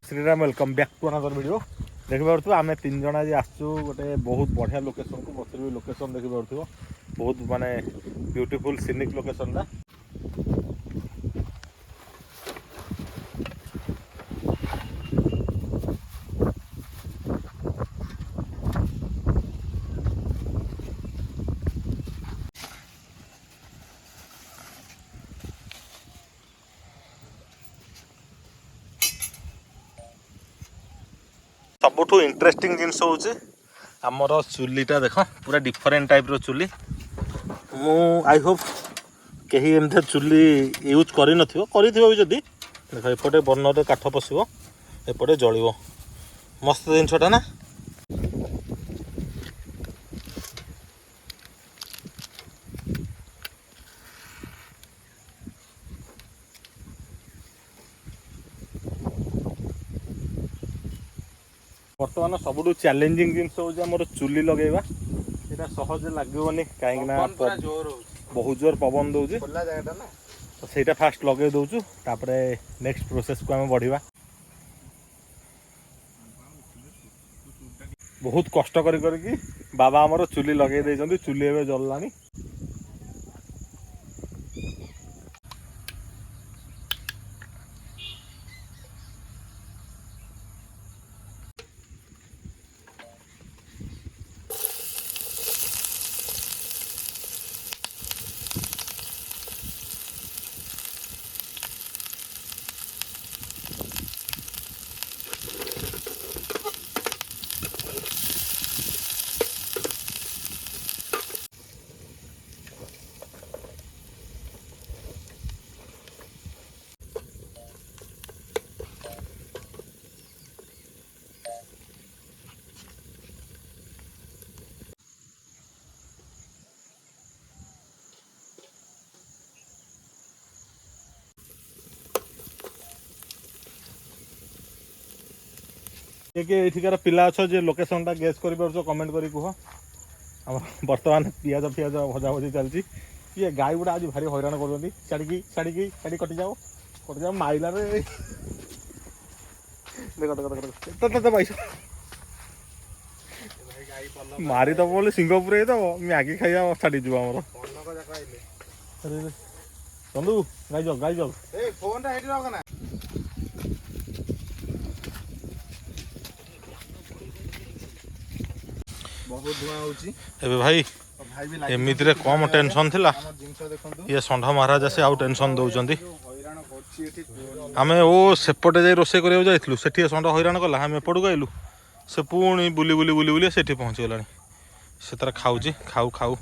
Shriram welcome back to another video. देखिपे आम तीन जन आज आसचु गोटे बहुत बढ़िया लोकेशन को बस लोकेशन देखिपे बहुत माने ब्यूटीफुल सीनिक लोकेशन टा सबुठ इंटरेस्टिंग जिनस हूँ आमर चुलीटा देख पूरा डिफरेंट टाइप रो चुली मु आई होप कहीं एमती चुली यूज कर जदि देख एपटे बर्नर काठ पशिब एपटे जलिब मस्त जिनसटा ना। बर्तमान सबुठ चैलेंजिंग जिनस हूँ चुली लगेगा यहाँ सहज लगभग कहीं बहुत जोर पवन दौर तो सहीटा फास्ट लगे दौचु तापरे नेक्स्ट प्रोसेस को आम बढ़िया बहुत कष्ट करके बाबा आमर चुली लगे देइछन्ति चुली एवं जल्लानी। एठिकार पिला अच्छे जे लोकेशन टा गेस कर कमेंट करी कह बर्तमान पियाज फियाज भजा भजी चलती ये गाई गुड़ा आज भारी हैरान कर छाड़ी कटि जाओ माइला रे देख पैसा मारी दब बोले सिंगापुर दब मैगी खाइया छाड़ी जीव आमर चंदू गाई जग एबे भाई एमिति रे कम टेंशन थिला ये षंढ महाराज आसे आउ टेंशन दौचंदी आमे ओ सेपटे जाई रोसे करियो जाइथलु सेठी षंढ हैरान कला आमे एपटु गइलु से पुणी बुली बुली बुली बुली सेठी पहुंच गलानी से तार खाउची खाउ खाउ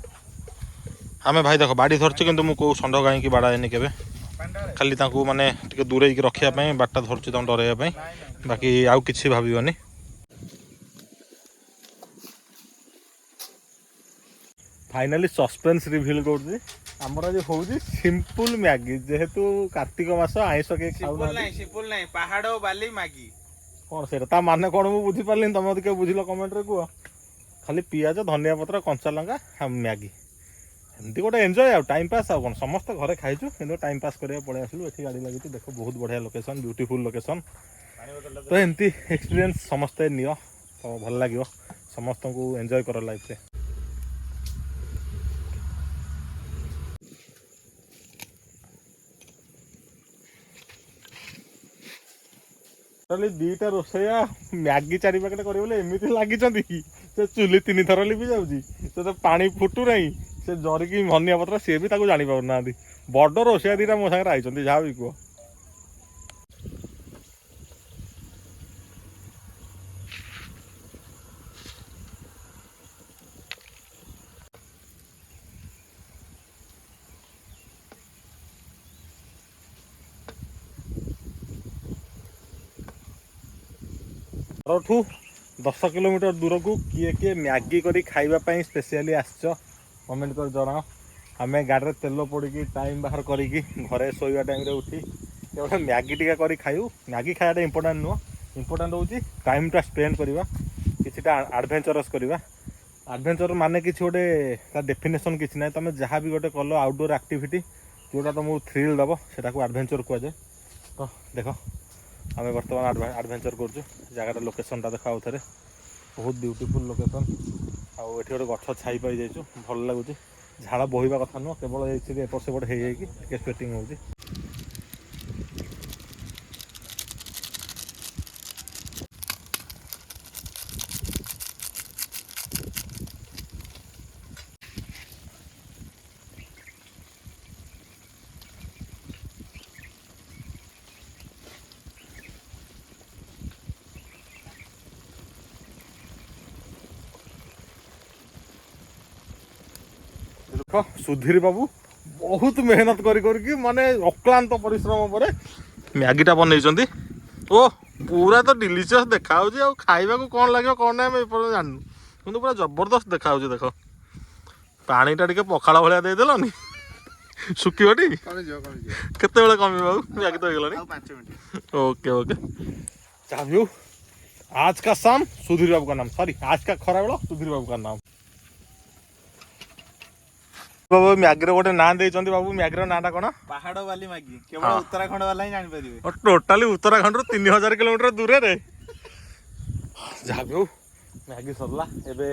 आमे भाई देख बाड़ी धरछु किंतु मु को षंढ गाई की बाड़ाएनी केबे खाली तांकू माने टिके दूरे की रखिया पई बाटा धरछु तां डरेया पई बाकी आउ किछि भाबियोनी। फाइनाली सस्पेंस रिवील कर आमर आज हूँ सिंपल मैगी जेहेतु कार्तिक मास आईस के पहाड़ बाली मैगी कौन से माने कौन मुझे बुझी पार्ली तुम क्या बुझल कमेंट रे कह खाली पियाज धनिया पत्र कंचा लंका मैगी एमती गोटे एंजॉय आ टाइम पास आ कौन समस्त घरे खाइचु कि टाइम पास करा पड़े आसलु ये गाड़ी लगी देख बहुत बढ़िया लोकेशन ब्यूटीफुल लोकेशन तो एमती एक्सपीरियंस समस्ते नियो तो भल लगे समस्त को एंजॉय कर लाइफ रे। दीटा रोसैया मैगी चारि पैकेट करे एमती लगी से चुली 3 थर लिपि जाऊँगी तो पानी फुटू ना से जरिकी धनिया पत्र सी भी जानी पाना बड़ रोसैया दीटा मो सागर आई जहाँ भी कह घरठू 10 किलोमीटर दूर को किए किए मैगी करी खाइबापी स्पेशली आसच कमेंट कर जनाओ आम गाड़ी में तेल पड़ी टाइम बाहर करी घरे शोवा टाइम उठी गोटे मैगी टी कर खाइबू मैगी खाया इंपोर्टाट नुह इंपोर्टाट हूँ टाइमटा स्पेंड करवा किसीटा आडभेंचरस करवा आडभेंचर माने किसी गोटे डेफिनेसन किसी ना तुम जहाँ भी गोटे कल आउटडोर एक्टिविटी जोटा तुमको थ्रिल दब से आडभेंचर कहुए तो देख आम बर्तमान आडभेंचर कर जगह लोकेशनटा देख आउ थे बहुत ब्यूटीफुल लोकेशन आउ एठी गोटे गछ छाई पाई जाइछु भल लगुच झाड़ बोहिबा कथा नुह केवल एपट सेपट हो जाए स्वेटिंग होची सुधीर बाबू बहुत मेहनत करके माने अक्लांत परिश्रम पर मैगीटा बन ओ पूरा तो डिलीशियस देखा खाइबा को कौन लगे कौन ना जानू कि पूरा जबरदस्त देखा देख पानीटा टे पखाड़ भाया देदेलनि शुखीबटी केते कमी बाबू मैगी तो हो ओके ओके चाहू आज का शाम सुधीर बाबू का नाम सॉरी आज का खरा बेला सुधीर बाबू का नाम बाबू मैगी गोटे ना देइचंदी बाबू मैगी नाटा कौन पहाड़ वाली मैगी केवल उत्तराखंड वाला ही जान परिबे टोटाली उत्तराखंड 3000 किलोमीटर दूर रे जहाँ भी हो मैगी सरला एबे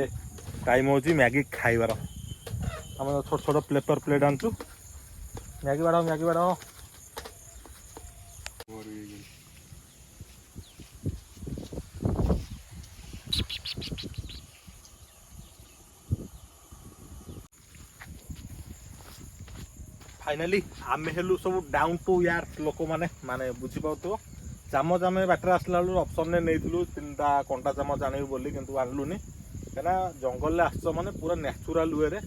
टाइम होची मैगी खाइबार हम छोट छोट पेपर प्लेट आनचु मैगी बाड़ाओ फाइनाली आम हेलु सब डाउन टू यार लोक माने माने बुझी पाउथो चामच आम बाटर आसला ऑप्शन ने नहीं तीनटा कंटा चामच आने बोली किंतु आनलुनी कहना जंगल में आस माने पूरा नेचुराल वे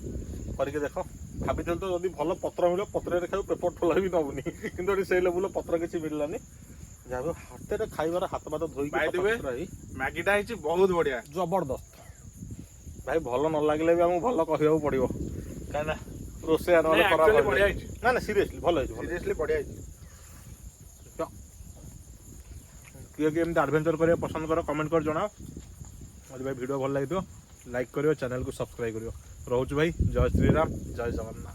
करके देख भाभी तो जब भल पत्र मिले पत्र खाऊ पेपर ठोला भी नबुनी कि से लेवल पत्र किसी मिललानी जहाँ हाथ खाइबार हाथ बात धोई मैगीटा बहुत बढ़िया जबरदस्त भाई भल न लगे भी आमको भल कहू पड़ो कहीं रोसे ना ना सीरियसली भल सीरियसली बढ़िया किए कि एमती एडवेंचर करिया पसंद कर कमेंट कर जनाओ आज भाई वीडियो भल लगे लाइक करियो चैनल को सब्सक्राइब करियो रोच भाई जय श्री राम जय जगन्नाथ।